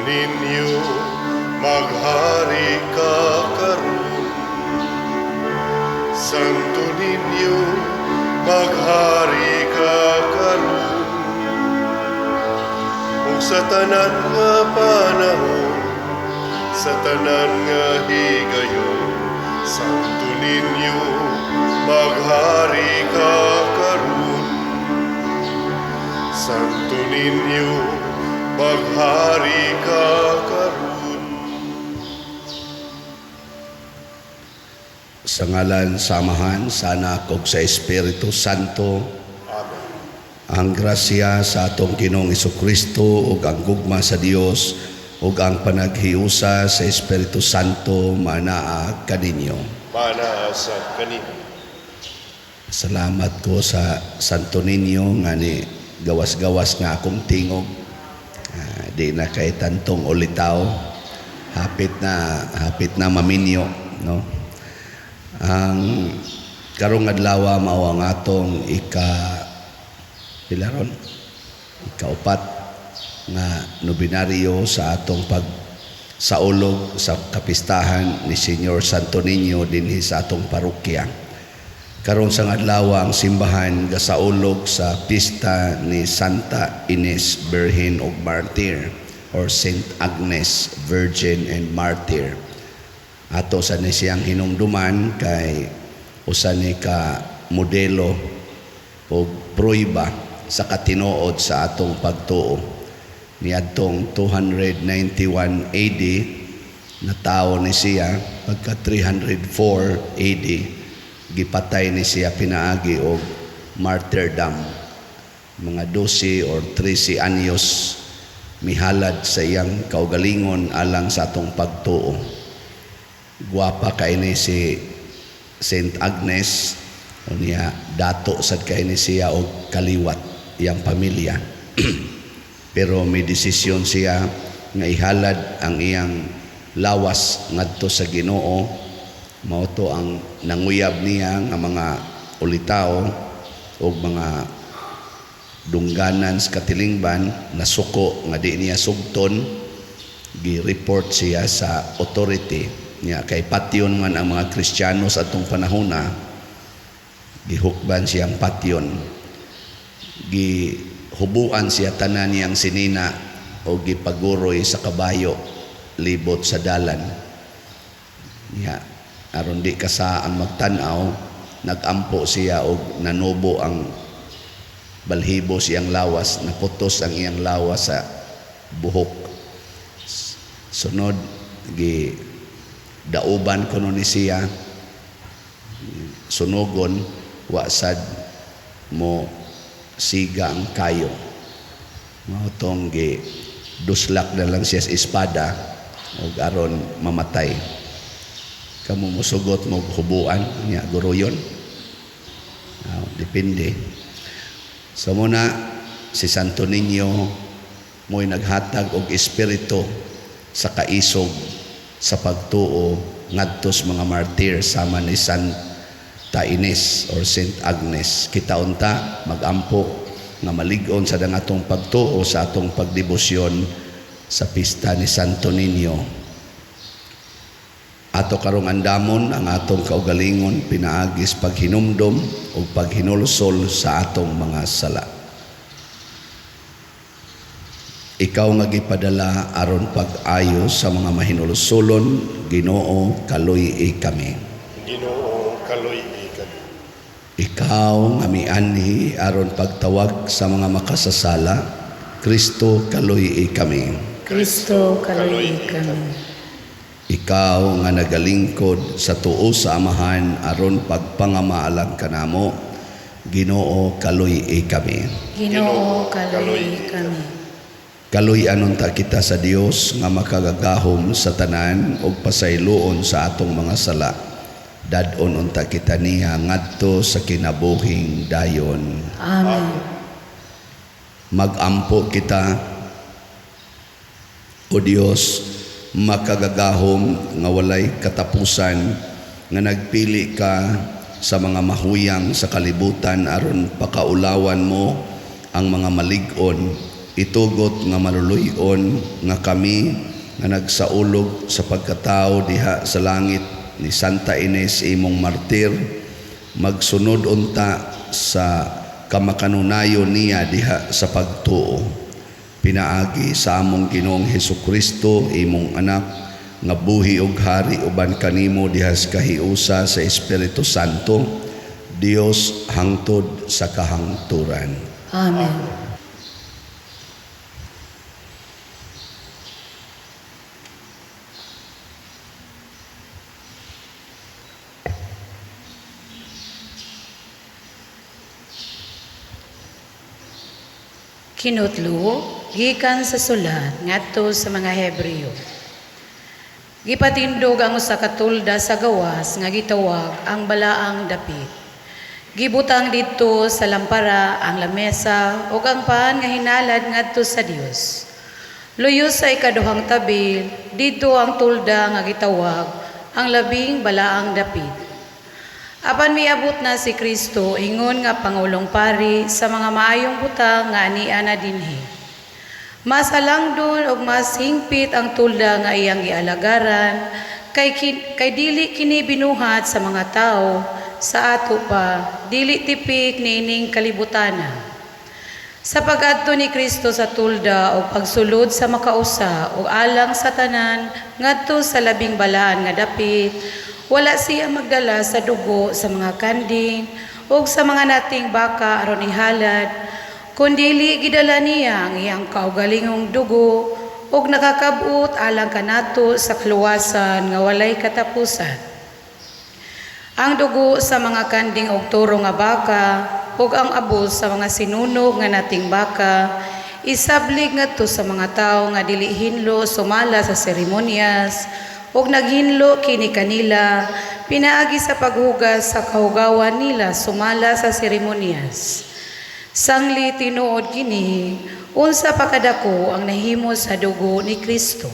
ninyo, maghari ka karon. Santo ninyo, maghari ka karon. Ug sa tanan nga panahon, sa tanan nga higayon, Santo ninyo, maghari ka karon. Santo ninyo, maghari ka karon. Sa ngalan samahan sa Anak ug sa Espiritu Santo, Amen. ang grasya sa atong Ginoong Jesucristo ug ang gugma sa Dios ug ang panaghiusa sa Espiritu Santo manaa kaninyo. Mana sa kanino. Salamat ko sa Santo Niño nga ni gawas-gawas nga akong tingog. Di na kay tantong ulitaw. Hapit na maminyo, no? Ang karong adlaw mao ang atong ikaupat nga nobinaryo sa atong pagsaulog sa kapistahan ni Señor Santo Niño dinhi sa atong parokya. Karon sa adlaw ang simbahan gasaulog sa pista ni Santa Ines Virgin ug Martyr or Saint Agnes Virgin and Martyr. Ato sa ni siyang hinumduman kay usa ni ka modelo o pruiba sa katinuod sa atong pagtuo. Niadtong 291 AD na tao ni siya, pagka 304 AD gipatay ni siya pinaagi og martyrdom. Mga 12 or 13 anyos mihalad sa iyang kaugalingon alang sa atong pagtuo. Guwapa kay ni si Saint Agnes, o niya dato sad kay ni siya og kaliwat iyang pamilya. Pero may desisyon siya nga ihalad ang iyang lawas ngadto sa Ginoo. Mao to ang nanguyab niya nga mga ulitaw o mga dungganan sa katilingban na suko nga di niya sugton. Gi-report siya sa authority niya kay patyon man ang mga Kristiyano sa atong panahona. Gihukban siyang patyon. Gihubuan siya tanan niyang sinina o gipaguroy sa kabayo libot sa dalan. Niya aron di kasa ang magtan-aw, nagampo siya og nanubo ang balhibo siyang lawas, naputos ang iyang lawas sa buhok. Sunod dauban kuno ni siya, sunugon wasad mo siga ang kayo. Mautong duslak na lang siya sa espada o aron mamatay. Kamu musugot mo hubuan niya guruyon. Depende. So muna si Santo Niño mo'y naghatag og espiritu sa kaisog sa pagtuo ngadtos mga martir sama ni Santa Ines or Saint Agnes. Kita unta magampo nga malig-on sa dangatong pagtuo sa atong pagdebosyon sa pista ni Santo Niño. Ato karong andamon ang atong kaugalingon pinaagis paghinumdom o paghinulsol sa atong mga sala. Ikaw nga gipadala aron pag-ayo sa mga mahinulsolon, Ginoo kaluy kami. Ginoo kaluy kami. Ikaw nga mianhi aron pagtawag sa mga makasasala, Kristo kaluy kami. Kristo kaluy kami. Ikaw nga nagalingkod sa tuo sa amahan aron pagpangamaalam kanamo, Ginoo kaluy kami. Ginoo kaluy kami. Kaluy anon ta kita sa Dios nga makagagahom sa tanan ug pasayloon sa atong mga sala. Dadon unta kita niya ngadto sa kinabuhing dayon. Amen. Magampo kita, o Dios, makagagahom nga walay katapusan, nga nagpili ka sa mga mahuyang sa kalibutan aron pakaulawan mo ang mga malig-on itugot nga maluluyon nga kami nga nagsaulog sa pagkatao diha sa langit ni Santa Ines imong martir, magsunod unta sa kamakanunayon niya diha sa pagtuo. Pinaagi sa among Ginoong Hesukristo imong anak nga buhi ug hari uban kanimo diha sa kahiusa sa Espiritu Santo, Dios hangtod sa kahangturan. Amen. Kinutlo, gikan sa sulat ngadto sa mga Hebreo. Gipatindog ang usa ka tulda sa gawas nga gitawag ang balaang dapit. Gibutang didto sa lampara ang lamesa ug ang paan nga hinalad ngadto sa Dios. Luyo sa ikaduhang tabil, didto ang tulda nga gitawag ang labing balaang dapit. Apan miabot na si Kristo ingon nga Pangulong Pari sa mga maayong butang nga ania na dinhi. Mas alangdon ug mas hingpit ang tulda nga iyang gialagaran kay dili kini binuhat sa mga tao sa ato pa dili tipik niining kalibutana. Sa pag-adto ni Kristo sa tulda o pagsulod sa makausa o alang sa tanan ngadto sa labing balaan nga dapit, wala siya magdala sa dugo sa mga kanding o sa mga nating baka aron ihalad, kundili gidala niya ang iyang kaugalingong dugo o nakakabut alang kanato sa kaluwasan nga walay katapusan. Ang dugo sa mga kanding og turo nga baka ug ang abos sa mga sinunog nga nating baka isablig ngadto sa mga tawo nga dili hinlo sumala sa seremonyas ug naghinlo kini kanila pinaagi sa paghugas sa kahugawan nila sumala sa seremonyas. Sangli tinuod kini unsa pa kadako ang nahimo sa dugo ni Kristo.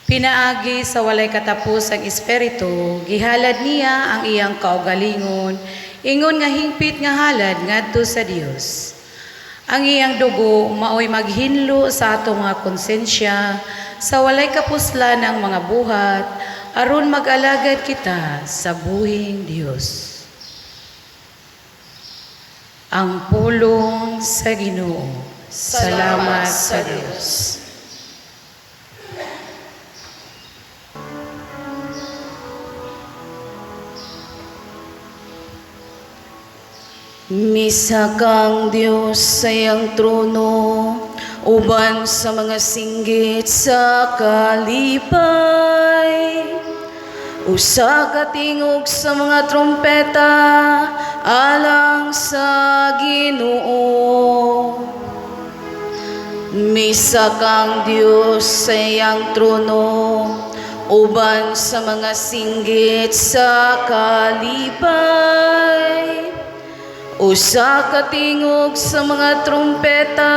Pinaagi sa walay katapos ang espiritu, gihalad niya ang iyang kaugalingon, ingon nga hingpit nga halad ngadto sa Dios. Ang iyang dugo maoy maghinlo sa atong mga konsensya sa walay kapuslan ng mga buhat aron mag-alagad kita sa buhing Dios. Ang pulong sa Ginoo. Salamat sa Dios. Misa kang Diyos sa iyang trono, uban sa mga singgit sa kalipay. Usa ka tingog sa mga trompeta, alang sa Ginoo. Misa kang Diyos sa iyang trono, uban sa mga singgit sa kalipay. Usa ka tingog sa mga trompeta,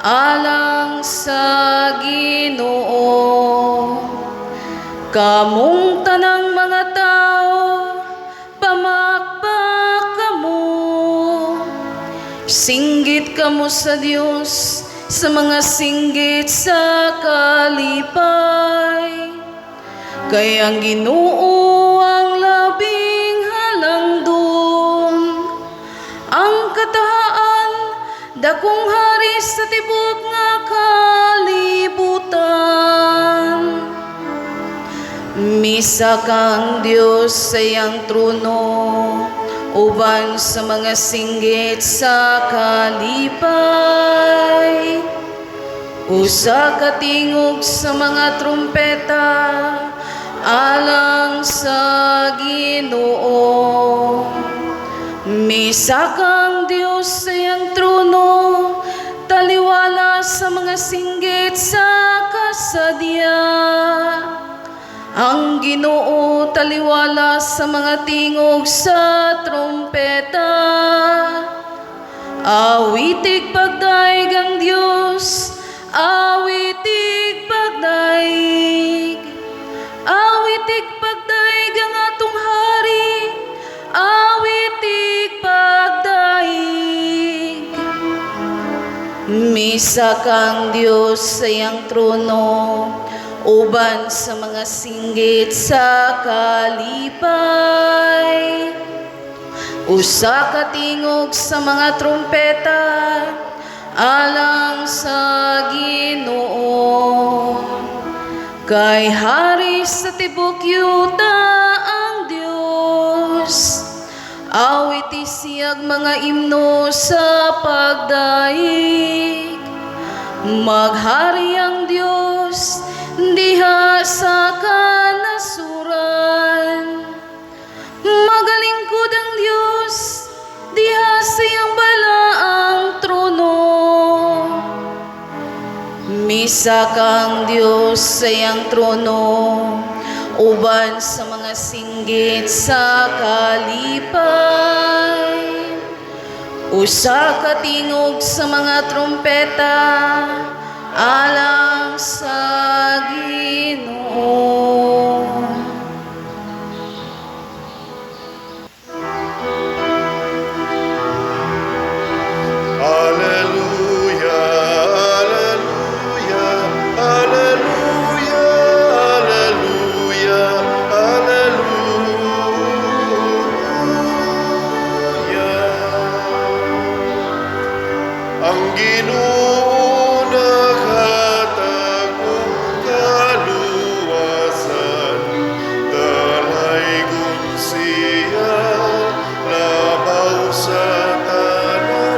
alang sa Ginoo. Kamong tanang mga tao, pamakpak kamo. Singgit kamo sa Dios sa mga singgit sa kalipay. Kay ang Ginoo ang labing halangdon, ang katahaan dakong hari sa tibok nga kalibutan. Misa kang Diyos sa iyang trono, uban sa mga singgit sa kalipay. Usa ka tingog sa mga trompeta, alang sa Ginoo. Misa kang Diyos sa iyang trono, taliwala sa mga singgit sa kasadya. Ang Ginoo taliwala sa mga tingog sa trompeta. Awitig pagdaig ang Diyos, awitig pagdaig. Awitig pagdaig ang atong hari, awitig pagdaig. Misa kang Diyos sa iyang trono, uban sa mga singgit sa kalipay. Usa ka tingog sa mga trumpeta, alang sa Ginoo. Kay hari sa tibok yuta ang Diyos, awiti siyag mga imno sa pagdaig. Maghari ang Diyos diha sa kanasuran, magalingkod ang Diyos diha sa iyang balaang trono. Misa kang Diyos sa iyang trono, uban sa mga singgit sa kalipay. Usa ka tingog sa mga trumpeta, alang sa Ginoo. Alleluia, alleluia, alleluia, alleluia, alleluia. Ang Ginoo nakatagong kaluwasan, dalaygon siya labaw sa tanan.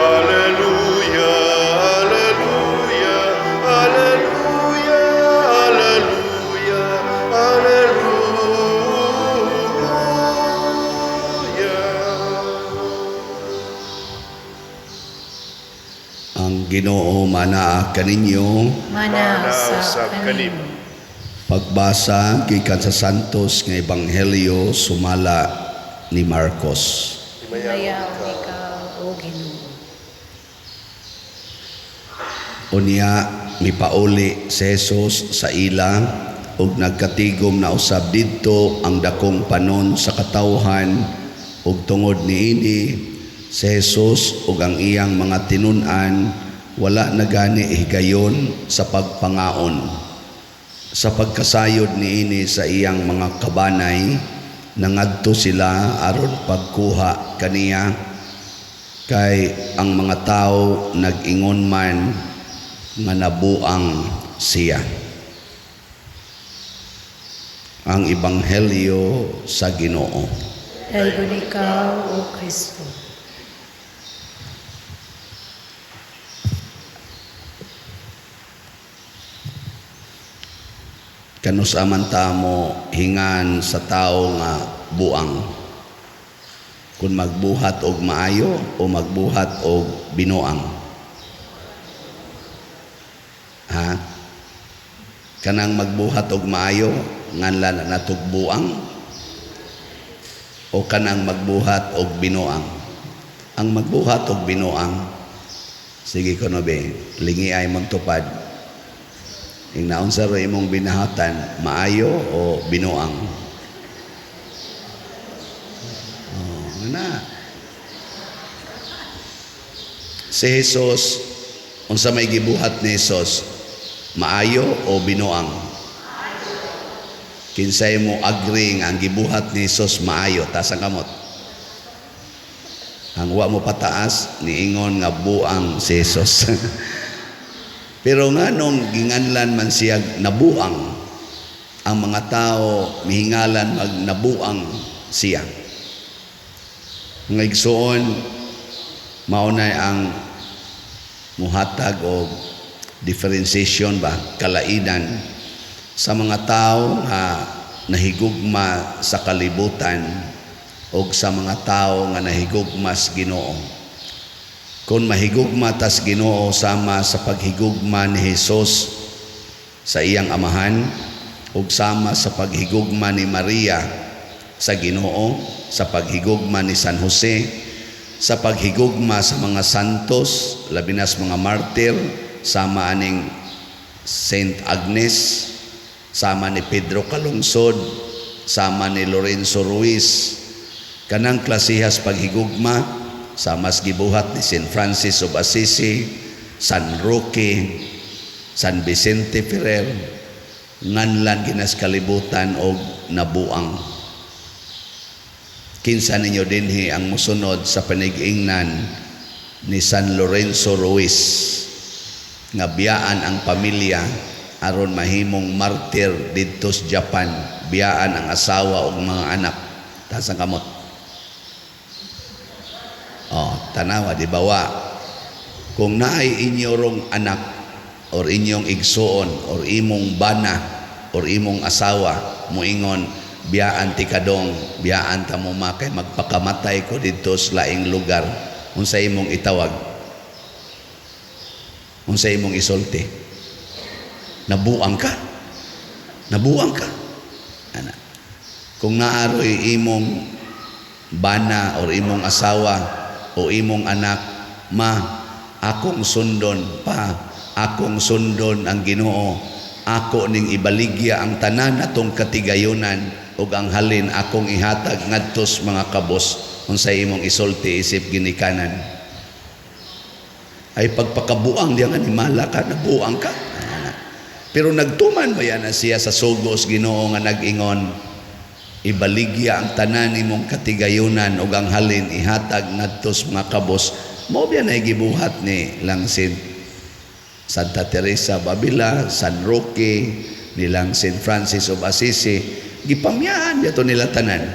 Alleluia, alleluia, alleluia, alleluia, alleluia. Ang Ginoo manaa kaninyo. Mana sa kanim. kanimo. Pagbasa gikan sa Santos nga Ebanghelyo sumala ni Marcos. Mayaw ikaw, O Ginoo. Unya mipauli si Jesus sa ila ug nagkatigom na usab didto ang dakong panon sa katawhan ug tungod niini si Jesus ug ang iyang mga tinun-an wala na gani higayon sa pagpangaon. Sa pagkasayod niini sa iyang mga kabanay, nangadto sila aron pagkuha kaniya, kay ang mga tao nag-ingon man nga nabuang siya. Ang Ebanghelyo sa Ginoo. Dayon ikaw, O Kristo. Kanus amantamo hingan sa tao nga buang. Kung magbuhat og maayo o magbuhat og binuang. Ha? Kanang magbuhat og maayo nganlan natog buang o kanang magbuhat og binuang. Ang magbuhat og binuang, sige ko no be, lingi ay mong tupad. Ing naon sa imong binahatan, maayo o binuang? Na. Si Jesus, unsa may gibuhat ni Jesus, maayo o binuang? Kinsay mo agree nga ang gibuhat ni Jesus maayo, taas ang kamot. Ang wa mo pataas, niingon nga buang si Jesus. Pero nga nung ginganlan man siya nabuang, ang mga tao mihingalan mag nabuang siya. Ngaigsoon, maunay ang muhatag o differentiation ba, kalainan sa mga tao nga nahigugma sa kalibutan o sa mga tao nga nahigugma sa Ginoo. Kung mahigugma tas Ginoo sama sa paghigugma ni Jesus sa iyang amahan o sama sa paghigugma ni Maria sa Ginoo, sa paghigugma ni San Jose, sa paghigugma sa mga santos, labi na sa mga martir, sama aning Saint Agnes, sama ni Pedro Calungsod, sama ni Lorenzo Ruiz, kanang klasihas paghigugma, sama sa gibuhat ni Saint Francis of Assisi, San Roque, San Vicente Ferrer, nganlan ginas kalibutan og nabuang. Kinsa ninyo dinhi ang musunod sa panig-ingnan ni San Lorenzo Ruiz nga biyaan ang pamilya aron mahimong martir didto sa Japan, biyaan ang asawa ug mga anak. Taas ang kamot. Tanawa di bawa. Kung naay inyorong anak or inyong igsuon or imong bana or imong asawa moingon biyaan ti kadong, biyaan ta mo makay magpakamatay ko didto sa laing lugar, unsa imong itawag? Unsa imong isulti? Nabuang ka. Nabuang ka. Ana. Kung naaroy imong bana or imong asawa o imong anak, akong sundon akong sundon ang Ginoo, ako ning ibaligya ang tanan atong katigayunan ug ang halin akong ihatag ngadtos mga kabos. Unsay imong isulti isip ginikanan? Ay pagpakabuang diyan nga himala ka, nabuang ka. Pero nagtuman ba yan na siya sa sugos Ginoo nga nag-ingon, ibaligya ang tanan imong katigayunan ug ang halin ihatag ngadtos mga kabos. Mao biya na gibuhat ni Langsin Santa Teresa Babila, San Roque, nilang St. Francis of Assisi, gipamyaan dito nila tanan.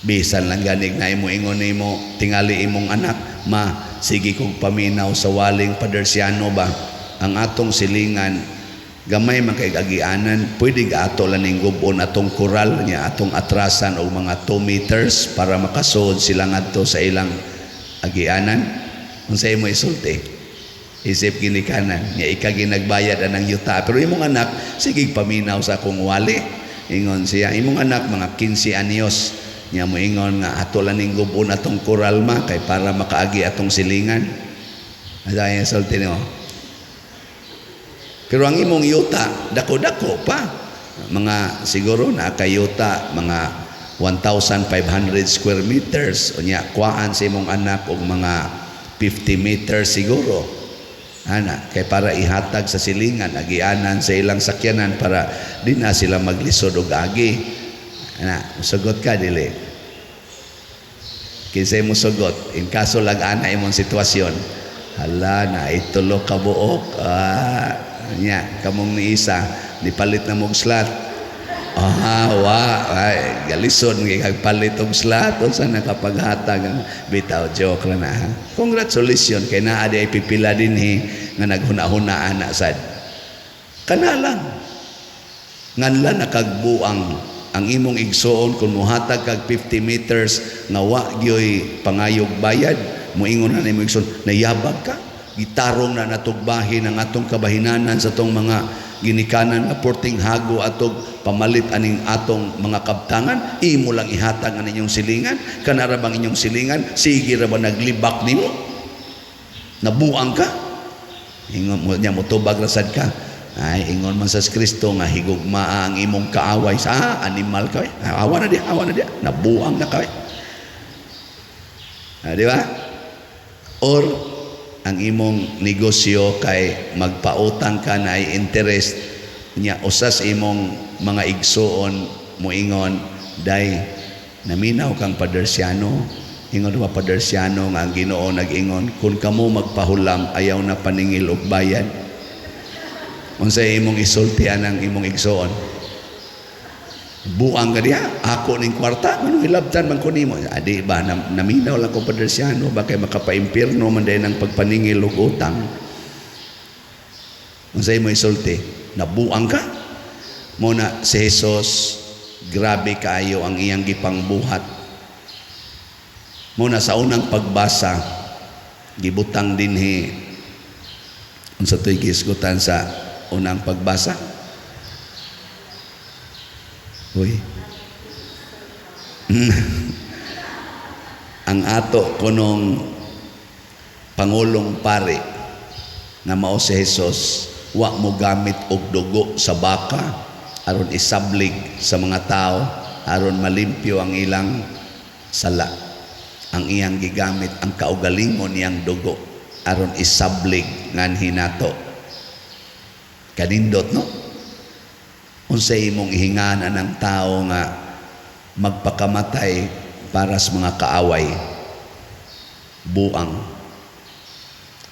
Bisan lang ganig na imo ingon nimo tingali imong anak, sige kong paminaw sa waling padersiano ba ang atong silingan, gamay man kay agianan, pwede ato laning gubon atong koral niya, atong atrasan og mga 2 meters para makasud sila ngadto sa ilang agianan. Unsay mo isulti? Isip ginikanan niya, ikaginagbayad anang yuta, pero imong anak sige paminaw sa akong wali. Ingon siya, imong anak mga 15 anyos niya mo ingon nga ato laning gubon atong koral kay para makaagi atong silingan. Asa yung isulti niyo? Pero ang imong yuta dako-dako pa, mga siguro na kayuta mga 1,500 square meters, unya kuhaan sa imong anak og mga 50 meters siguro. Ana, kay para ihatag sa silingan, agianan sa ilang sakyanan para di na sila maglisod og agi. Ana, sugot ka dili. Kinsay mo sugot in kaso lag-ana imong sitwasyon. Hala na itulo ka buok. Nya kamong ni isa nipalit na mong slot. Galison kay palit og slot unsa nakapaghatag ang bitaw, joke lang na. Congratulations kay naa di ay pipila dinhi nga naghuna-hunaan na sad. Kana lang. Nganlan nakagbuang ang imong igsuon kung muhatag kag 50 meters nga wa gyoy pangayog bayad, moingon na imong igsuon nayabag ka. Gitarong na natugbahin ang atong kabahinanan sa tong mga ginikanan nga porting hago atog pamalit aning atong mga kabtangan, imo lang ihatag ang inyong silingan. Kanara bang inyong silingan sige ra ba naglibak nimo? Nabuang ka? Ingon mo niya motubag rasad ka. Ay ingon man sa Kristo nga higugma ang imong kaaway sa animal ka. Awa na dia, nabuang na ka. Di ba? Or ang imong negosyo kay magpautang ka na ay interest niya, usas imong mga igsuon moingon, day naminaw kang padersiano. Ingon ba padersiano nga ang Ginoo nag-ingon, kung kamo magpahulam ayaw na paningil og bayad. Unsay imong isultian ang imong igsuon? Buang ka diha, ako ning kwarta, manong hilabtan man ko nimo. Adi ba, naminaw lang ko padersiano, ba kay makapaimpirno man dahil ng pagpaningil og utang. Unsay mo isulti? Nabuang ka? Muna si Jesus, grabe kaayo ang iyang gipangbuhat. Muna sa unang pagbasa, gibutang dinhi, unsa to'y gisgutan sa unang pagbasa? Uy. Ang ato kunong Pangulong Pari na mao si Jesus, wa mo gamit og dugo sa baka aron isablig sa mga tao aron malimpyo ang ilang sala. ang iyang gigamit ang kaugalingon niyang dugo aron isablig nganhi nato. Kanindot no? Unsay imong ihingana ng tao nga magpakamatay para sa mga kaaway? Buang.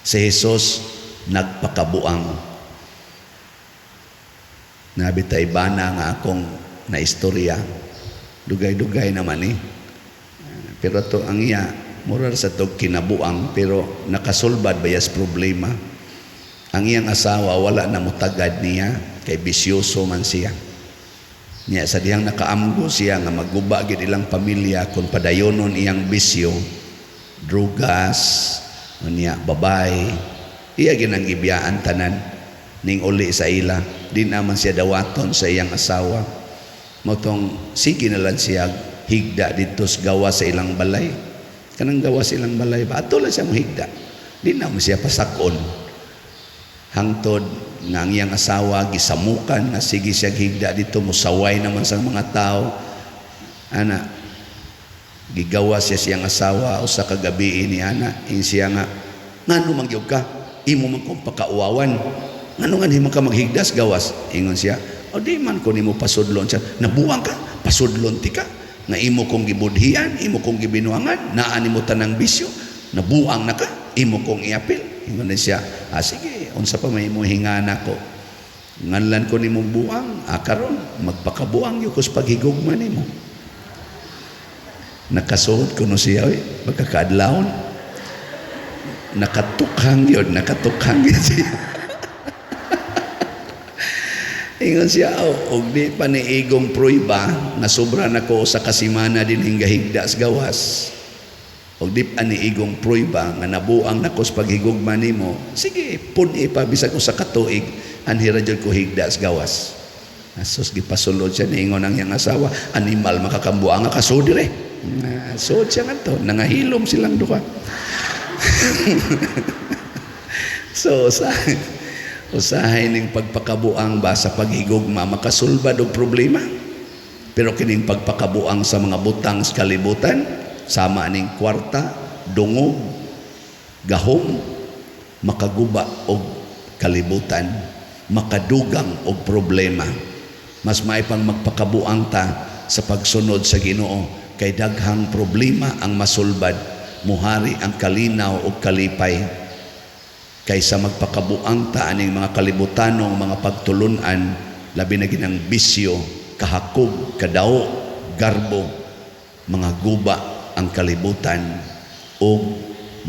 Si Jesus nagpakabuang. Nabitay bana nga akong naistorya. Dugay-dugay naman Pero to ang iya, mura sa to kinabuang, pero nakasulbad bayas problema. Ang iyang asawa wala na mutagad niya, kay bisyoso man siya. Niya sa dihang nakaamgo siya nga magguba gid ilang pamilya kung padayonon iyang bisyo, drugas, niya babay, iya ginang ibiyaan tanan ning uli sa ila. Di naman siya dawaton sa iyang asawa. Motong sige na lang siya higda dito sa gawa sa ilang balay. Kanang gawa sa ilang balay ba? Ato lang siya higda. Di naman siya pasakon. Hangtod nga ang iyang asawa gisamukan nga sige siya higda dito, musaway naman sa mga tao. Ana, gigawa siya siyang asawa o sa kagabi ni ana, siya nga, ngano mangyog ka? Imo man kong pakauwawan. Ngano nga himo ka maghigdas gawas? Ingon siya, o di man ko nimo pasudlon siya. Nabuang ka, pasudlon ti ka. Nga imo kong gibudhian, imo kong gibinuangan, naan mo tanang bisyo, nabuang na ka, imo kong iapil. Ingon na siya, sige, unsa pa may mo hingana ko. Nganlan ko nimo buang, karon magpakabuang yung kus paghigugma nimo. Nakasuot ko no siya, magkakaadlawon. Nakatukhang yun siya. Ingon siya, og di pa ni igong pruiba, na sobra na ko sa kasimana din hingga-higda sa gawas. Og di pa ni igong pruiba, nga nabuang na ko sa paghigugma nimo, sige, puni pa, bisag ko sa katuig, anhira dyan ko higda sa gawas. Asos, gipasulod siya, niingon ang iyang asawa, animal makakambuang nga kasudire. Suod siya nga to, nangahilom silang duka. So, usahay ning pagpakabuang ba sa paghigugma makasulbad og problema. Pero kining pagpakabuang sa mga butang sa kalibutan, sama ning kwarta, dungog, gahom, makaguba og kalibutan, makadugang og problema. Mas maipang magpakabuang ta sa pagsunod sa Ginoo, kay daghang problema ang masulbad, muhari ang kalinaw og kalipay. Kaysa magpakabuang ta aning mga kalibutanong mga pagtulunan, labi na ginang bisyo, kahakog, kadao, garbo, mga guba ang kalibutan o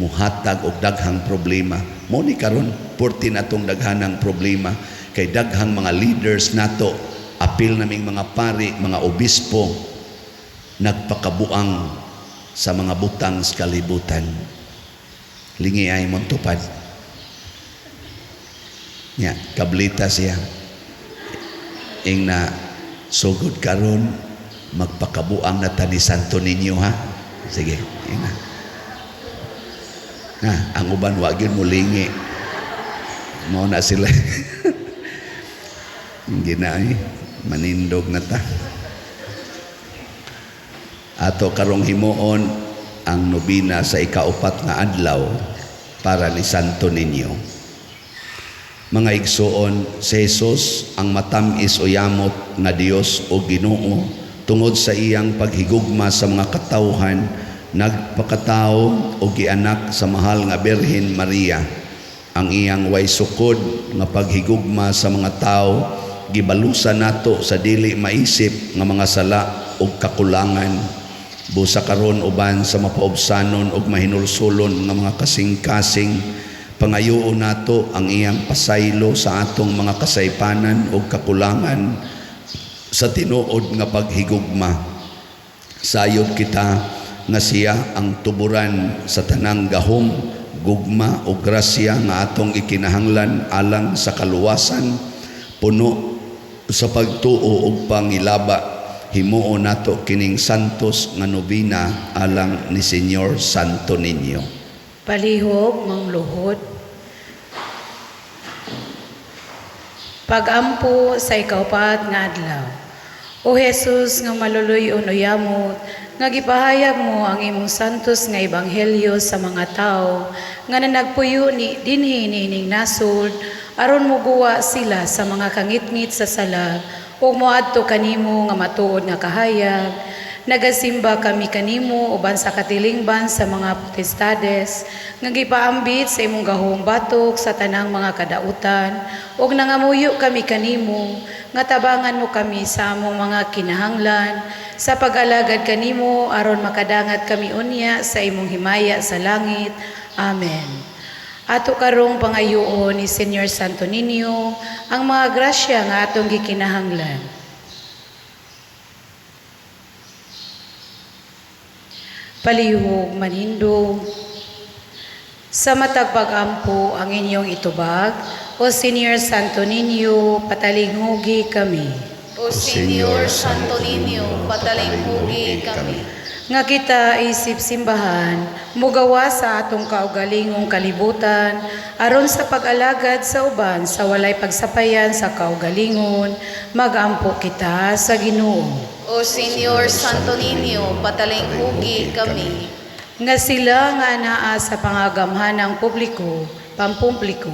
muhatag og daghang problema. Mo ni karon porti natong daghanang problema, kay daghang mga leaders nato, apil naming mga pari, mga obispo, nagpakabuang sa mga butang sa kalibutan. Lingi ay mong tupad. Nya, kablita siya. Ing na sugod karon magpakabuang na tani Santo Niño, ha? Sige, ing na. Ang uban wag yun mulingi. Mo na sila. Hindi na manindog na ta. Ato karong himuon ang nobina sa ikaupat nga adlaw para ni Santo Niño. Mga igsoon, si Jesus ang matamis o yamot na Dios o Ginoo tungod sa iyang paghigugma sa mga katawhan, nagpakatao o gianak sa mahal nga Birhen Maria. Ang iyang way sukod nga paghigugma sa mga tao, gibalusan nato sa dili maisip nga mga sala o kakulangan. Busa karon uban sa mapaubsanon o mahinulsulon nga mga kasing-kasing, pangayuon nato ang iyang pasaylo sa atong mga kasaypanan o kakulangan sa tinuod nga paghigugma. Sayod kita nga siya ang tuburan sa tanang gahom, gugma o grasya nga atong ikinahanglan alang sa kaluwasan, puno sa pagtuo og pangilaba. Himuon nato kining santos nga nobina alang ni Señor Santo Niño. Palihog mangluhod. Pagampo sa ikaupat nga adlaw. O Jesus nga maluluy-on uyamot, nga gipahayag mo ang imong santos nga ebanghelyo sa mga tao nga nanagpuyo ni dinhi niining nasod aron muguwa sila sa mga kangitngit sa salag ug moadto kanimo nga matuod nga kahayag. Nagasimba kami kanimo uban sa katilingban sa mga potestades nga gipaambit sa imong gahong batok sa tanang mga kadautan ug nangamuyo kami kanimo nga tabangan mo kami sa among mga kinahanglan sa pag-alagad kanimo aron makadangat kami unya sa imong himaya sa langit. Amen. Ato karong pangayoon ni Señor Santo Niño ang mga grasya nga atong gikinahanglan. Palihog manindog, sa matag pag-ampo ang inyong itubag, o Señor Santo Niño, patalinghugi kami. O Señor Santo Niño, patalinghugi kami. Nga kita isip simbahan, mugawa sa atong kaugalingong kalibutan, aron sa pag-alagad sa uban sa walay pagsapayan sa kaugalingon, magampo kita sa Ginoo. O Señor Santo Niño, patalinghugi kami. Nga sila nga anaa sa pangagamhanang publiko, pampubliko,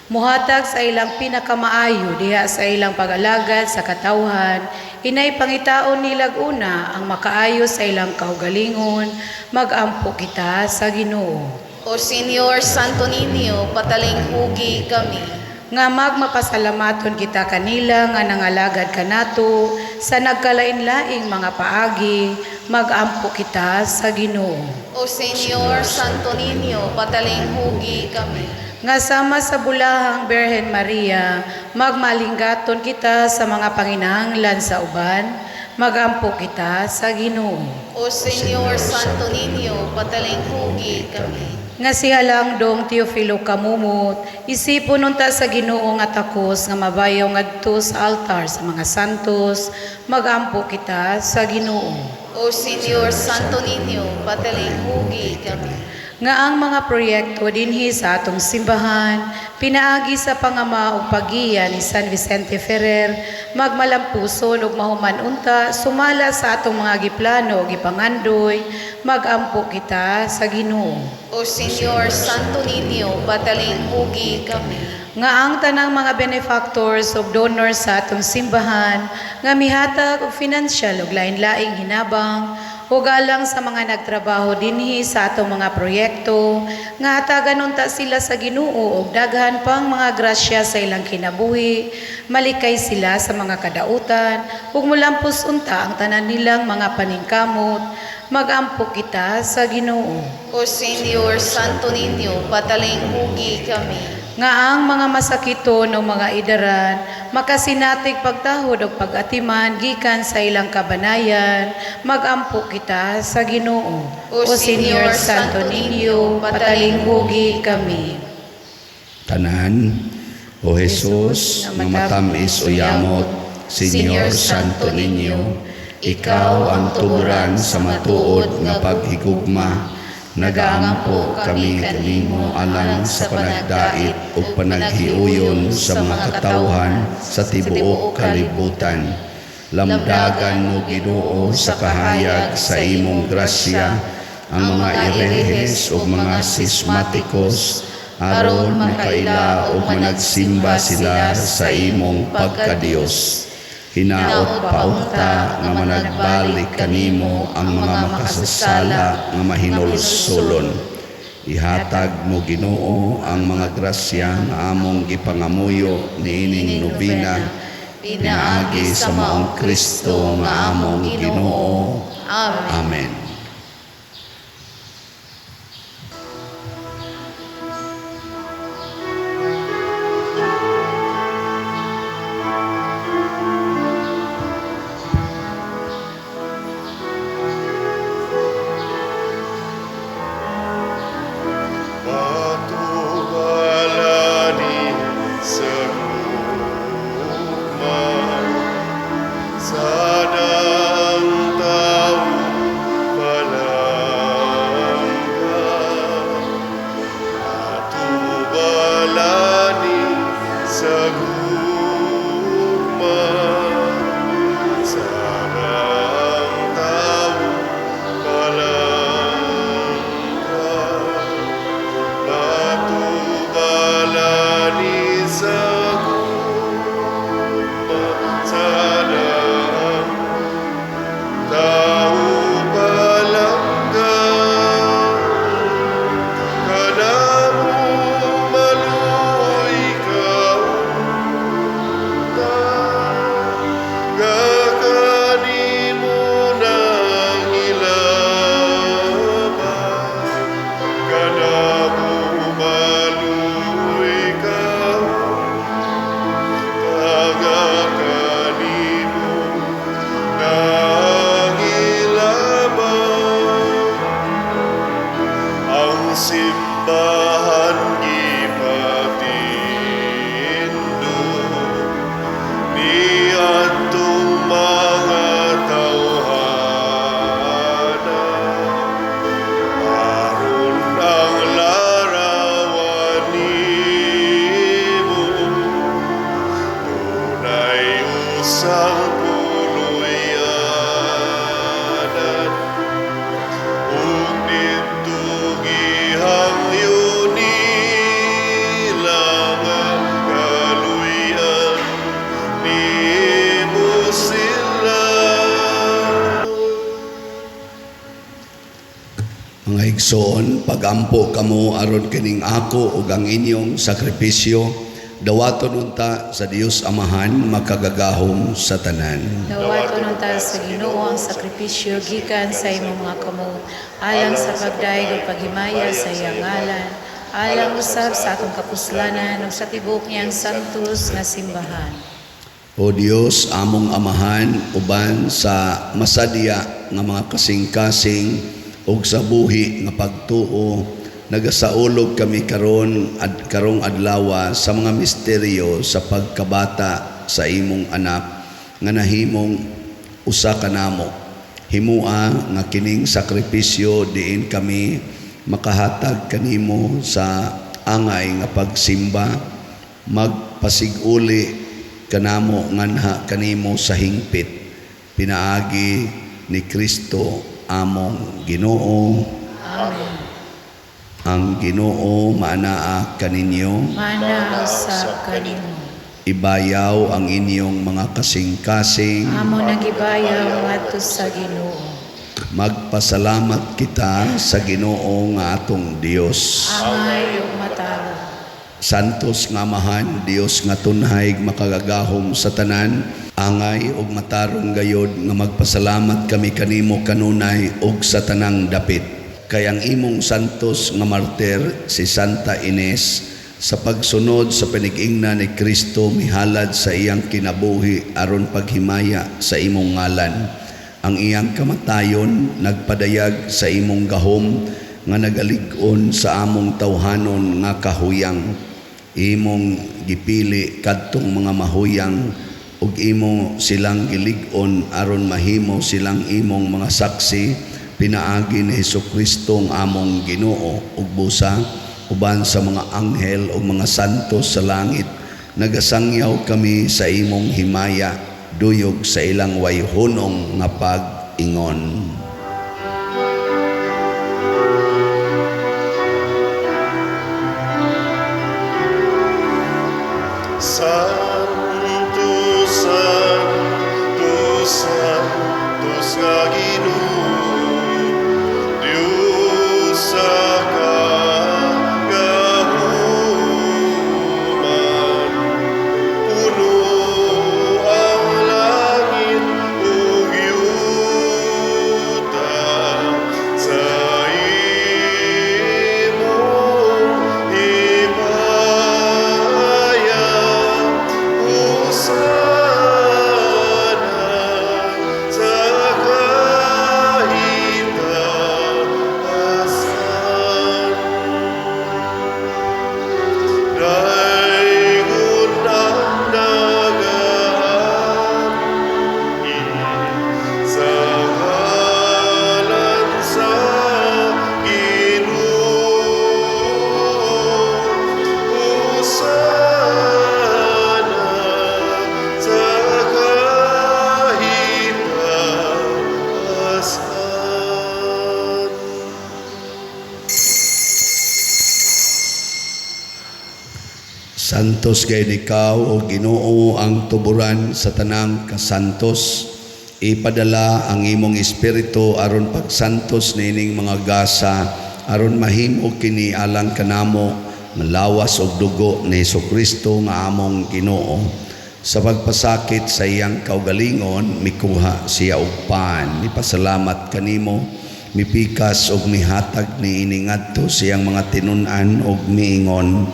muhatag sa ilang pinakamaayo diha sa ilang pag-alagad sa katawhan, inay pangitaon nilag una ang makaayo sa ilang kaugalingon, magampo kita sa Ginoo. O Señor Santo Niño, patalinghugi kami. Nga magmapasalamaton kita kanila nga nangalagad kanato sa nagkalain-laing mga paagi, magampo kita sa Ginoo. O Señor Santo Niño, patalinghugi kami. Nga sama sa bulahang Birhen Maria, magmalinggaton kita sa mga panginahanglan sa uban, magampo kita sa Ginoo. O Señor Santo Niño, patalinghugi kami. Nga si Halangdong Teofilo Kamumot, isipon unta sa Ginoo nga takos nga mabayaw ngadto sa altar sa mga santos, magampo kita sa Ginoo. O Señor Santo Niño, patalinghugi kami. Nga ang mga proyekto dinhi sa atong simbahan, pinaagi sa pangama ug pagiya ni San Vicente Ferrer, magmalampuson ug mahuman unta, sumala sa atong mga giplano ug gipangandoy, magampo kita sa Ginoo. O Señor Santo Niño, patalinghugi kami. Nga ang tanang mga benefactors ug donors sa atong simbahan, nga mihatag og financial ug lain-laing hinabang, hugalang sa mga nagtrabaho dinhi sa atong mga proyekto, nga hatagan unta sila sa Ginoo og daghan pang mga grasya sa ilang kinabuhi, malikay sila sa mga kadautan, ug mulampos unta ang tanan nilang mga paningkamot, magampo kita sa Ginoo. O Señor Santo Niño, patalinghugi kami. Nga ang mga masakiton o mga idaran, makasinatig pagtahod o pag-atiman gikan sa ilang kabanayan, magampo kita sa Ginoo. O Señor Santo Niño, patalinghugi kami. Tanan, O Jesus, nga matamis o yamot, Señor Santo Niño, ikaw ang tuburan sa matuod nga paghigugma, nagaampo kami kanimo alang sa panagdait o panaghiuyon sa mga katawhan sa tibuok kalibutan. Lamdagan mo Ginoo sa kahayag sa imong grasya ang mga irehes o mga sismatikos aron makaila o managsimba sila sa imong pagkadiyos. Hinaot pa unta nga managbalik kanimo ang mga makasasala nga mahinulsulon. Ihatag mo Ginoo ang mga grasya nga among gipangamuyo niining nobina, pinaagi sa maong Kristo nga among Ginoo. Amen. Amen. Patubalani sa luma, sanang tao sa sadang tao palangga kanamu maluy gagani mo ng ilaban kanamu maluy gagani mo ng ilaban ang simbahan gipatindo ni atong mga tawhana aron ang larawan nimo dunay usang puluyanan ug dito gihangyo nila nga kaluyan nimo sila. Mga igsoon, pagampo kamo aron kining ako ug ang inyong sakripisyo, dawaton unta sa Dios Amahan makagagahom sa tanan. Dawaton unta sa Ginoo ang sakripisyo gikan sa imong mga kamot, alang sa pagdaig ug paghimaya sa iyang ngalan, alang usab sa atong kapuslanan ug sa tibok niyang santos nga simbahan. O Dios, among Amahan, uban sa masadya nga mga kasing-kasing ug sa buhi nga pagtuo, nagasaulog kami karong adlaw sa mga misteryo sa pagkabata sa imong anak nga nahimong usa kanamo. Himua nga kining sakripisyo diin kami makahatag kanimo sa angay nga pagsimba, magpasiguli kanamo nganha kanimo sa hingpit. Pinaagi ni Kristo among Ginoo. Amen. Ang Ginoo maanaa kaninyo, Mana sa kanimo. ibayaw ang inyong mga kasing-kasing. Amo nagibayaw ngadto sa Ginoo. Magpasalamat kita sa Ginoo nga atong Dios. Angay ug mataro. Santos nga Amahan, Dios nga tunhay makagagahom sa tanan, angay ug matarong gayod nga magpasalamat kami kanimo kanunay ug sa tanang dapit. Kay ang imong santos nga martir si Santa Ines sa pagsunod sa panig-ingna ni Kristo mihalad sa iyang kinabuhi aron paghimaya sa imong ngalan. Ang iyang kamatayon nagpadayag sa imong gahom nga nagalig-on sa among tawhanon nga kahuyang. Imong gipili kadtong mga mahuyang ug imo silang gilig-on aron mahimo silang imong mga saksi pinaagi ni Hesukristo ang among Ginoo ug busa uban sa mga anghel ug mga santos sa langit. Nagasangyaw kami sa imong himaya duyog sa ilang wayhunong nga pag-ingon. Santo, Santo, Santos nga Ginoo, Dios sa kagahuman, puno ang langit ug yuta sa imong himaya. Hosana sa Santos gayud ikaw o Ginoo ang tuburan sa tanang kasantos. Ipadala ang imong espiritu aron pagsantos nining mga gasa aron mahimo kini alang kanamo malawas og dugo ni Hesukristo nga among Ginoo. Sa pagpasakit sa iyang kaugalingon mikuha siya og pan. Mipasalamat kanimo, mipikas og mihatag ni iningadto siyang mga tinun-an og miingon,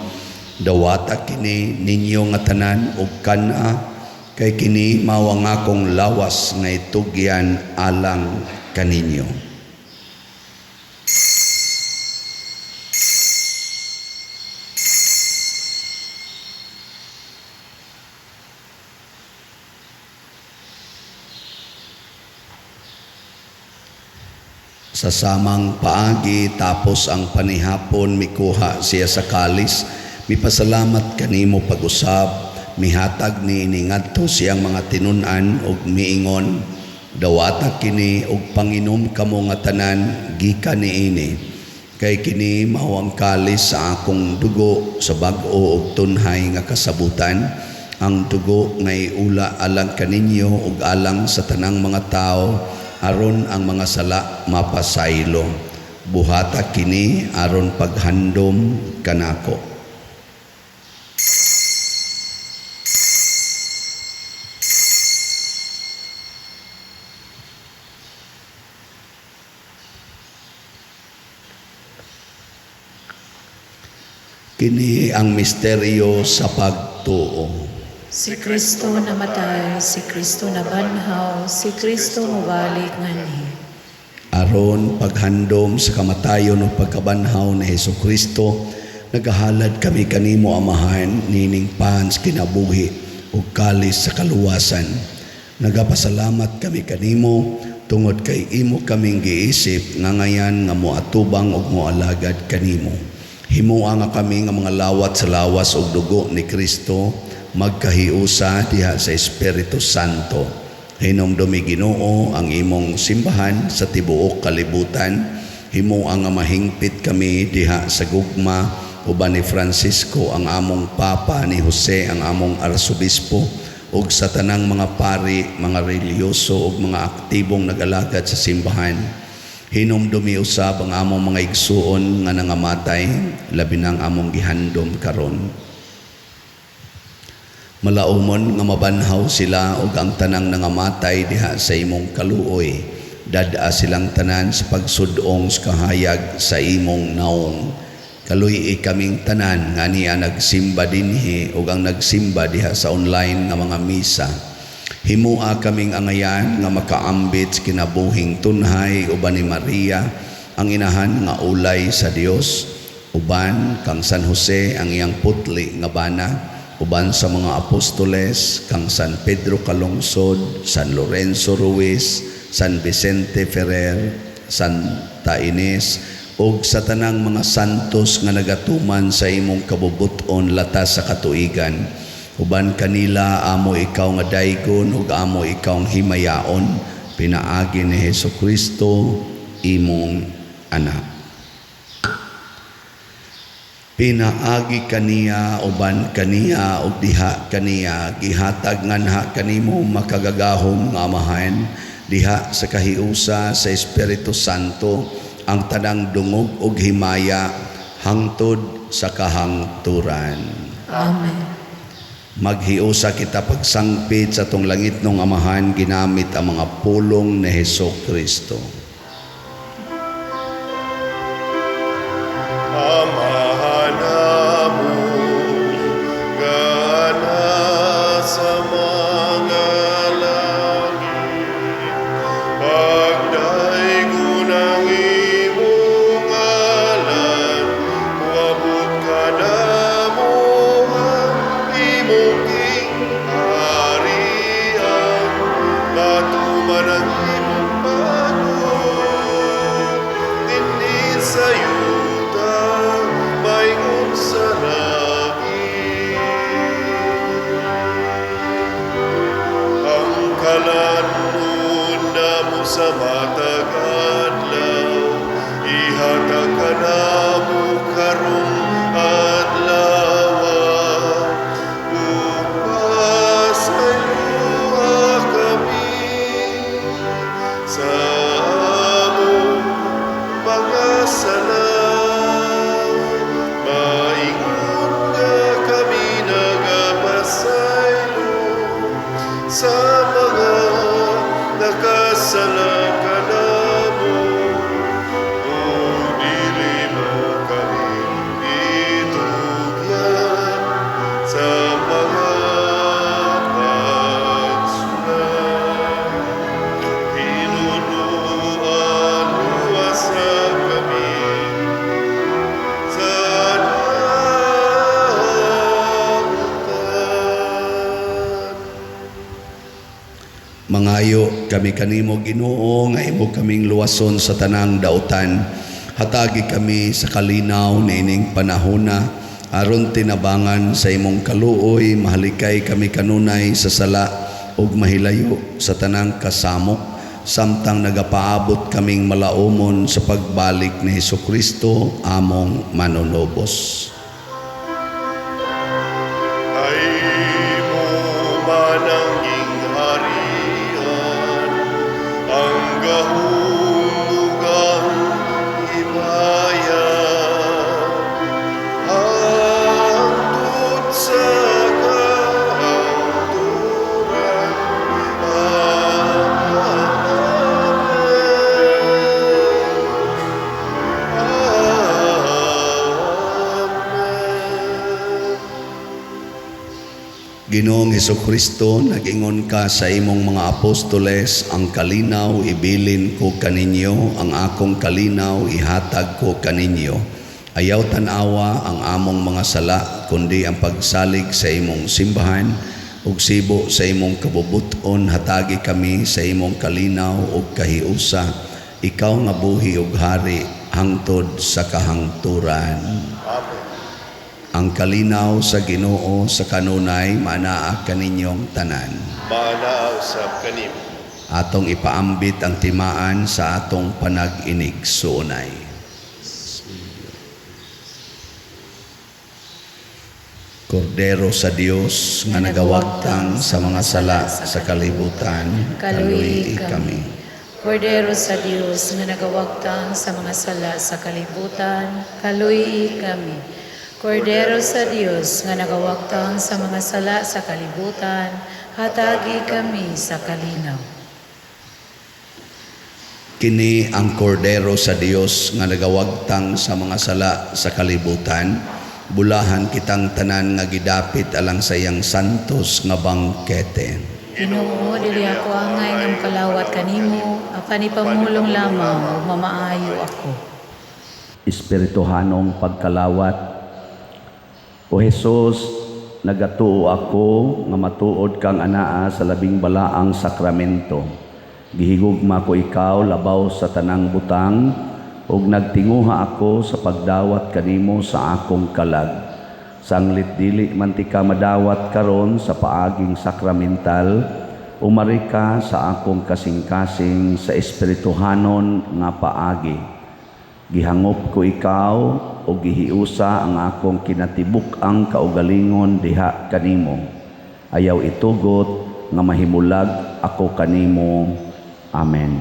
dawata kini ninyo nga tanan og kana kay kini mao ang akong lawas nga itugyan alang kaninyo. Sa samang paagi tapos ang panihapon mikuha siya sa kalis, mipasalamat kanimo pag-usab, mihatag ni iningadto siyang mga tinun-an og miingon, dawata kini og panginom kamo nga tanan gikan niini, kay kini mao ang kalis sa akong dugo sa bag-o og tunhay nga kasabutan, ang dugo nga iula alang kaninyo ug alang sa tanang mga tao aron ang mga sala mapasaylo. Buhata kini aron paghandom kanako. Kini ang misteryo sa pagtuo. Si Kristo namatay, si Kristo nabanhaw, si Kristo mubalik ngani. Aron paghandom sa kamatayon o pagkabanhaw ni Hesukristo, nagahalad kami kanimo amahan nining pans kinabuhi ug kalis sa kaluwasan. Nagapasalamat kami kanimo tungod kay imo kaming giisip nga ngayan nga moatubang ug moalagad kanimo. Himuha nga kami nga mga lawat sa lawas ug dugo ni Kristo magkahiusa diha sa Espiritu Santo. Hinumdumi Ginoo ang imong simbahan sa tibuok kalibutan. Himuha nga mahingpit kami diha sa gugma uban ni Francisco ang among Papa, ni Jose ang among Arsobispo ug sa tanang mga pari, mga reliyoso ug mga aktibong nag-alagad sa simbahan. Hinumdumi usab ang among mga igsuon nga nangamatay, labi nang among gihandom karon. Malaumon nga mabanhaw sila ug ang tanang nangamatay diha sa imong kaluoy. Dada silang tanan sa pagsudong sa kahayag sa imong naong. Kaluy kaming tanan nga niya nagsimba dinhi ug ang nagsimba diha sa online nga mga misa. Himua kaming angayan nga makaambit kinabuhing tunhay uban ni Maria, ang inahan nga ulay sa Dios, uban kang San Jose ang iyang putli nga bana, uban sa mga apostoles kang San Pedro Calungsod, San Lorenzo Ruiz, San Vicente Ferrer, Santa Ines, ug sa tanang mga santos nga nagatuman sa imong kabubuton latas sa katuigan. Uban kanila amo ikaw nga daygon ug amo ikaw nga himayaon, pinaagi ni Hesukristo imong anak. Pinaagi kaniya uban kaniya ug diha kaniya gihatag nganha kanimo makagagahom nga amahan diha sa kahiusa sa Espiritu Santo ang tanang dungog ug himaya hangtod sa kahangturan. Amen. Maghiusa kita pagsangpit sa tong langit nung amahan ginamit ang mga pulong ni Hesukristo. Amahan namon gana sa mga langit, pagdaygon ang imong ngalan, uabot ka namo ang imong kingharian, matuman ang imong pagod, dinhi sa yuta mayroon sa langit. Ang kalanon namo sa matag adlaw, ihatag ka namo karong adlaw, Mangayo kami kanimo Ginoo nga imo kaming luwason sa tanang dautan. Hatagi kami sa kalinaw niining panahona aron tinabangan sa imong kaluoy, mahalikay kami kanunay sa sala ug mahilayo sa tanang kasamok samtang nagapaabot kaming malaumon sa pagbalik ni Hesukristo among manunobos. Ay mo mananging harian, ang gahumugang himayan, hangtod sa kahaturan. Ginoong Hesukristo, nag-ingon ka sa imong mga apostoles, ang kalinaw ibilin ko kaninyo, ang akong kalinaw ihatag ko kaninyo. Ayaw tanawa ang among mga sala, kundi ang pagsalig sa imong simbahan, ug sibo sa imong kabubuton, hatagi kami sa imong kalinaw ug kahiusa. Ikaw nga buhi ug hari, hangtod sa kahangturan. Amen. Ang kalinaw sa Ginoo sa kanunay manaa kaninyong tanan. Manausap kanimo. Atong ipaambit ang timaan sa atong panag-inig suunay. Kordero sa Dios nga nagawagtang sa mga sala sa kalibutan, kaluy kami. Kordero sa Dios nga nagawagtang sa mga sala sa kalibutan, kaluy kami. Kordero sa Dios nga nagawagtang sa mga sala sa kalibutan, hatagi kami sa kalinaw. Kini ang kordero sa Dios nga nagawagtang sa mga sala sa kalibutan, bulahan kitang tanan nga gidapit alang sa iyang santos nga bangkete. Ginoo, dili ako angay ng kalawat kanimo, apan ipamulong lamang ug mamaayo ako. Espirituhanong pagkalawat, O Jesus, nagatuo ako nga matuod kang anaa sa labing balaang sakramento. Gihigugma ko ikaw labaw sa tanang butang, ug nagtinguha ako sa pagdawat kanimo sa akong kalag. Sanglit dili man ti ka madawat karon sa paaging sakramental, umari ka sa akong kasing-kasing sa espirituhanon nga paagi. Gihangop ko ikaw o gihiusa ang akong kinatibuk ang kaugalingon diha kanimo. Ayaw itugot nga mahimulag ako kanimo. Amen.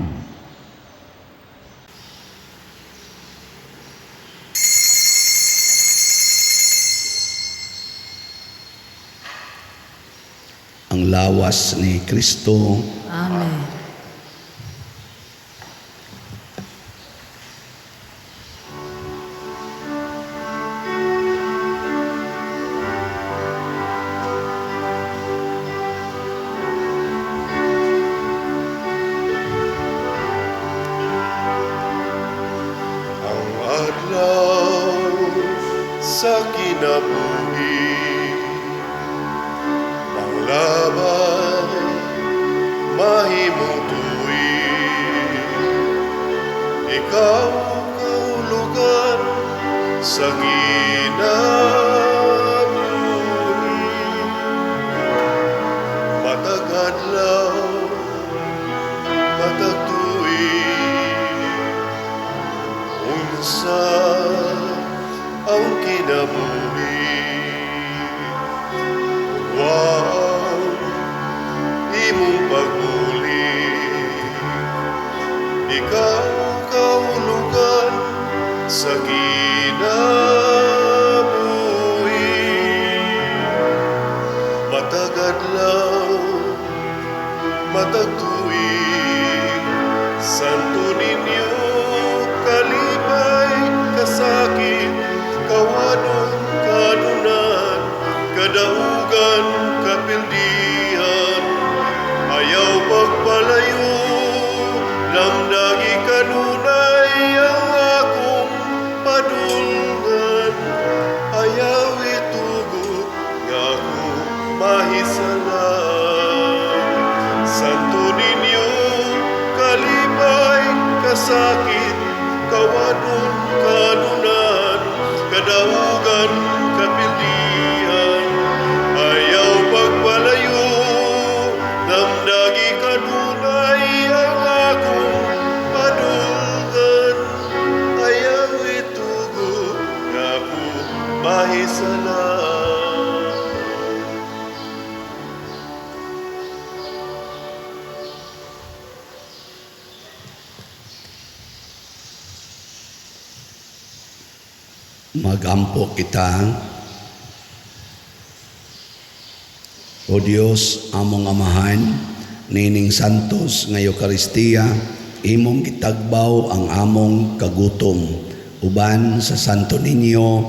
Ang lawas ni Kristo. Amen. Ang adlaw sa kinabuhi, panglaban mahimong tuwid. Ikaw kaulugan sa kinabuhi, matag adlaw, matag tuwid. Unsa ang kinabuhi, wow, imong paguli. Ikaw kaulugan sa kinabuhi, matag adlaw, matag tuig. Santo ninyo kalipay kasakit, kawadon kanunan, kadaugan kapildihan. Ayaw pagpalayo, lamdagi kanunay ang akong padulngan. Ayaw itugot nga ako mahisalan. Santo kasakit, kawadon, kadunan, kadaugan, kapilian. Ayaw pagpalayo, damdagi kanunay ang akong padulgan. Ayaw itugo, ako mahisalan. Magampo kita, O Dios, among amahan, nining santos nga Eucharistia, imong gitagbaw ang among kagutom, uban sa Santo Niño,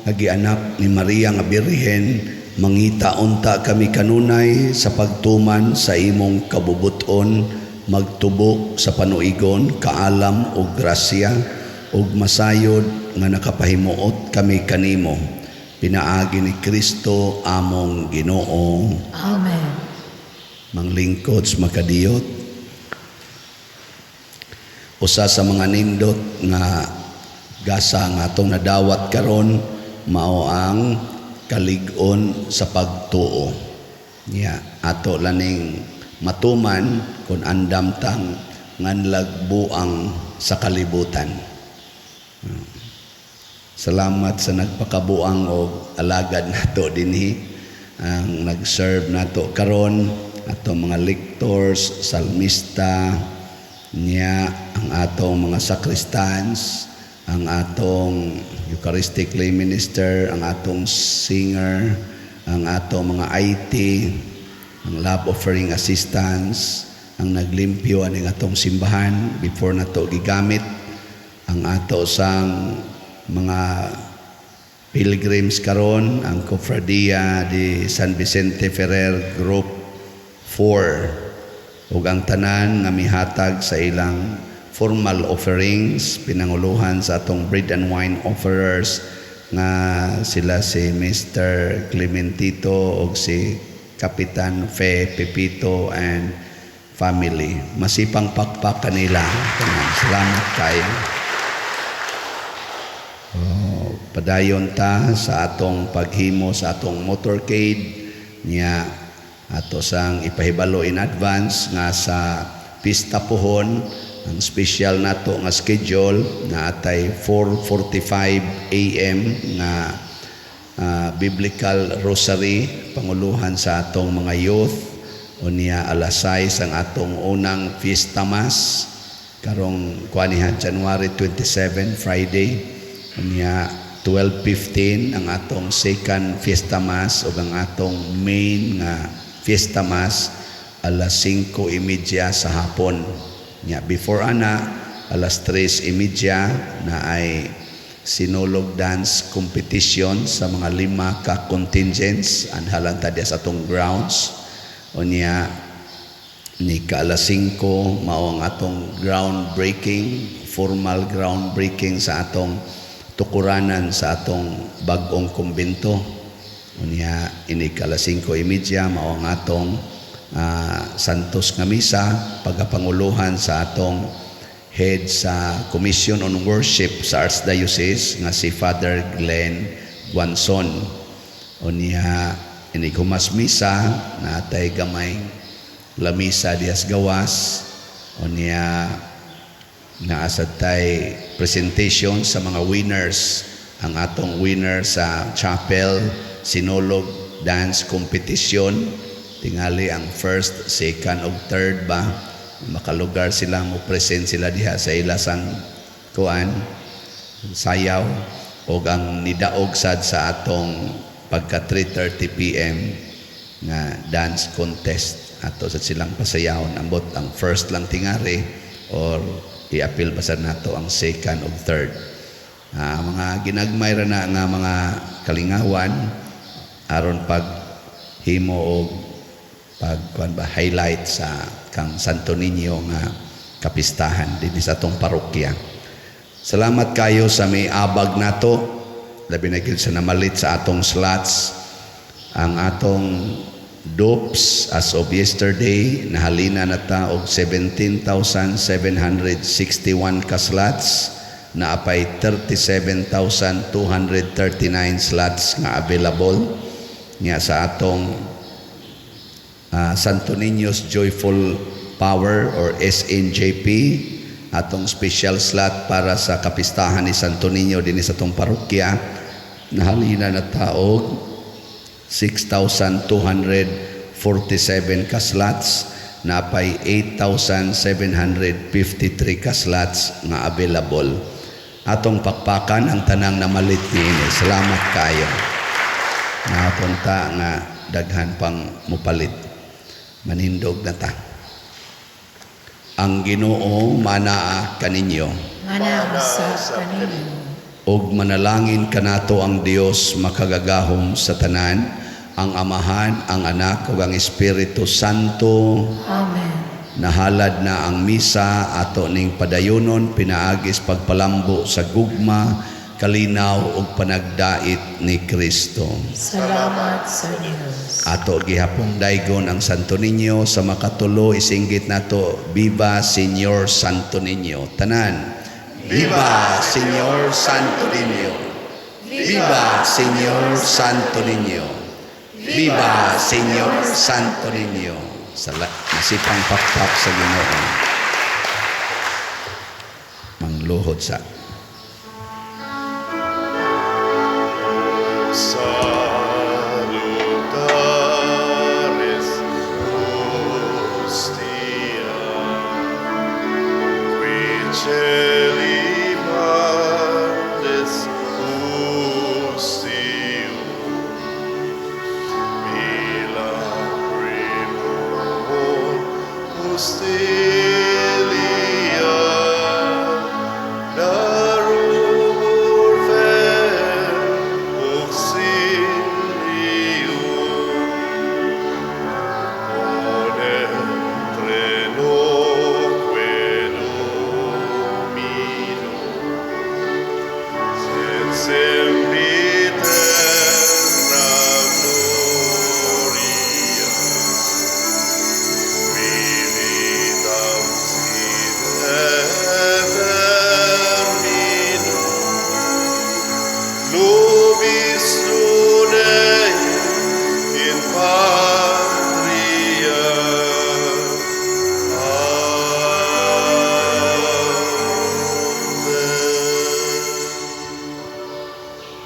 agianak ni Maria nga Birhen, mangita unta kami kanunay sa pagtuman sa imong kabubuton, magtubok sa panuigon, kaalam o grasya, ug masayod nga nakapahimuot kami kanimo. Pinaagi ni Kristo among Ginoo. Amen. Manglingkod sa makadiyot. Usa sa mga nindot nga gasa nga atong nadawat karon mao ang kalig-on sa pagtuo. Ato laning matuman kung andam tang nganlag buang sa kalibutan. Salamat sa nagpakabuang o alagad nato dinhi ang nag-serve nato karon, ato mga lectors, salmista niya, ang atong mga sacristans, ang atong Eucharistic lay minister, ang atong singer, ang atong mga IT, ang love offering assistants, ang naglimpyo aning atong simbahan before nato gigamit, ang ato sang mga pilgrims karon, ang Cofradia de San Vicente Ferrer Group 4, ug ang tanan nga mihatag sa ilang formal offerings, pinanguluhan sa atong bread and wine offerers nga sila si Mr. Clementito ug si Kapitan Fe Pepito and family. Masipang pakpak kanila. Salamat kayo. Padayon ta sa atong paghimo sa atong motorcade niya, ato sang ipahibalo in advance nga sa pista pohon ang special nato nga schedule na atay 4:45 AM nga biblical rosary panguluhan sa atong mga youth, unya alas 6 ang atong unang fiesta mass karong kuanihan January 27 Friday, unya 12:15 ang atong second fiesta mass ug ang atong main nga fiesta mass alas 5:30 sa hapon. Nya before ana alas 3:30 na ay sinulog dance competition sa mga 5 ka contingents anhalan ta sa atong grounds. Unya ni ka alas 5 mao ang atong groundbreaking, formal groundbreaking sa atong tukuranan sa atong bag-ong kumbento. Unya ini alas 5:30 mao ang atong Santos nga misa, pagapanguluhan sa atong head sa Commission on Worship sa Archdiocese nga si Father Glenn Guanzon. Unya ini humas misa na atay gamay lamisa dias gawas. Unya naasad tay presentation sa mga winners, ang atong winner sa chapel sinulog dance competition, tingali ang first, second ug third ba makalugar sila, mo present sila diha sa ilasang kuan sayaw, ug ang nidaog sad sa atong pagka 3:30 PM nga dance contest ato sa silang pasayawon, ambot ang first lang tingali or i-appeal pa sa nato ang second ug third. Mga ginagmay ra na nga mga kalingawan aron pag himo og highlight sa kang Santo Niño nga kapistahan dinhi sa atong parokya. Salamat kayo sa may abag nato, labi na gyud sa namalit sa atong slots. Ang atong dupes as of yesterday nahalina na ta og 17,761 ka slots, na apay 37,239 slots nga available nga sa atong Santo Niño's Joyful Power or SNJP, atong special slot para sa kapistahan ni Santo Niño din sa atong parokya. Nahalina na taog 6,247 ka slots, na pay 8,753 ka slots nga available. Atong pakpakan ang tanang namalit niini. Salamat kayo. Napunta nga daghan pang mupalit. Manindog na ta. Ang Ginoo manaa kaninyo. Manasa kaninyo. Og manalangin kanato ang Dios makagagahom sa tanan, ang Amahan, ang Anak ug ang Espiritu Santo. Amen. Nahalad na ang misa ato ning padayonon pinaagis pagpalambo sa gugma, kalinaw ug panagdait ni Kristo. Salamat sa Diyos. Ato gihapong daygon ang Santo Niño sa makatulo, isinggit nato, Viva Señor Santo Niño. Tanan, Viva Señor Santo Niño. Viva Señor Santo Niño. Viva Señor Santo Niño. Sa masipang pakpak sa Ginoo. Mangluhod sa